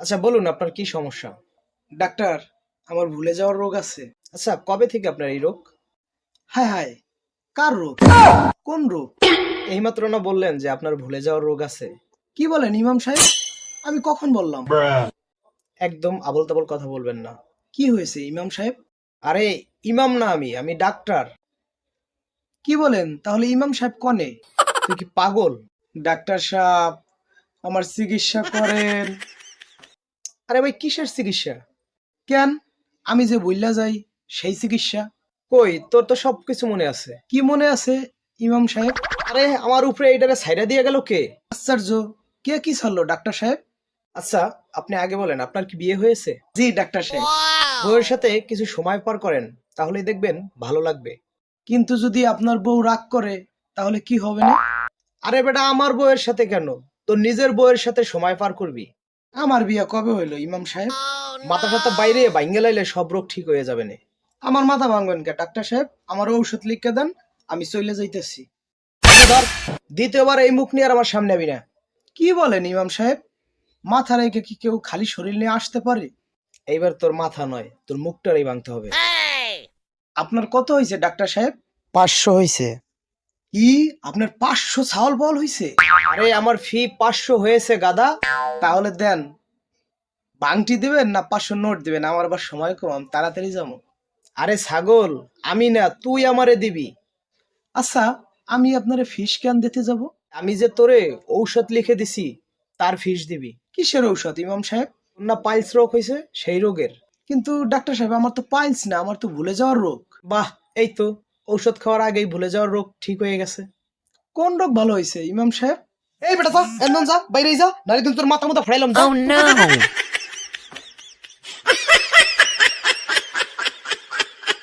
আচ্ছা বলুন আপনার কি সমস্যা? ডাক্তার, আমার ভুলে যাওয়ার রোগ আছে। আচ্ছা কবে থেকে আপনার এই রোগ? হায় হায়, কার রোগ? কোন রোগ? এইমাত্র না বললেন যে আপনার ভুলে যাওয়ার রোগ আছে? কি বলেন ইমাম সাহেব? আমি কখন বললাম? একদম আবোল তাবোল কথা বলবেন না। কি হয়েছে ইমাম সাহেব? আরে ইমাম না, আমি ডাক্তার। কি বলেন? তাহলে ইমাম সাহেব কনে? তুই কি পাগল? ডাক্তার সাহেব, আমার চিকিৎসা করেন। আরে ভাই কিসের চিকিৎসা? কেন? আমি যে বইলা যাই সেই চিকিৎসা। কই তোর তো সবকিছু মনে আছে। কি মনে আছে ইমাম সাহেব? আরে আমার উপরে এইটারে ছাইড়া দিয়ে গেল কে? আশ্চর্য, কে কি ছাড়লো ডাক্তার সাহেব? আচ্ছা আপনি আগে বলেন আপনার কি বিয়ে হয়েছে? জি ডাক্তার সাহেব। বউয়ের সাথে কিছু সময় পার করেন, তাহলেই দেখবেন ভালো লাগবে। কিন্তু যদি আপনার বউ রাগ করে তাহলে কি হবে না? আরে বেটা আমার বউয়ের সাথে কেন, তোর নিজের বউয়ের সাথে সময় পার করবি। আমার বিয়ে কবে হইলো ইমাম সাহেব? মাথা টাথা বাইরে বাইঙ্গে লাইলে সব রোগ ঠিক হয়ে যাবে না। আমার মাথা ভাঙবেন কে ডাক্তার সাহেব? আমার ঔষধ লিখে দেন, আমি চলে যাইতেছি। আচ্ছা, ধর, দ্বিতীয়বার এই মুখ নিয়ে আর আমার সামনে আবি না। কি বলেন ইমাম সাহেব? মাথা রেখে কি কেউ খালি শরীর নিয়ে আসতে পারে? এইবার তোর মাথা নয়, তোর মুখটারই ভাঙতে হবে। আপনার কত হয়েছে ডাক্তার সাহেব? 500 হয়েছে। কি? আপনার 500 ছাওয়াল বল হয়েছে? আরে আমার ফি 500 হয়েছে গাদা। তাহলে দেন, বাংটি দিবেন না 500 নোট দিবেন? আমার আবার সময় কম, আমি তাড়াতাড়ি যাবো। আরে ছাগল, আমি না তুই আমারে দিবি। আচ্ছা, আমি আপনারে ফিস কেন দিতে যাব? আমি যে তোরে ঔষধ লিখে দিছি তার ফিস দিবি। কিসের ঔষধ ইমাম সাহেব? তোর না পাইলস রোগ হয়েছে, সেই রোগের। কিন্তু ডাক্তার সাহেব, আমার তো পাইলস না, আমার তো ভুলে যাওয়ার রোগ। বাহ, এই তো ঔষধ খাওয়ার আগেই ভুলে যাওয়ার রোগ ঠিক হয়ে গেছে। কোন রোগ ভালো হয়েছে ইমাম সাহেব? এই বেটা যা, একদম যা, বাইরে যা, নারে কিন্তু তোর মাথা মতো ফাইলাম যা।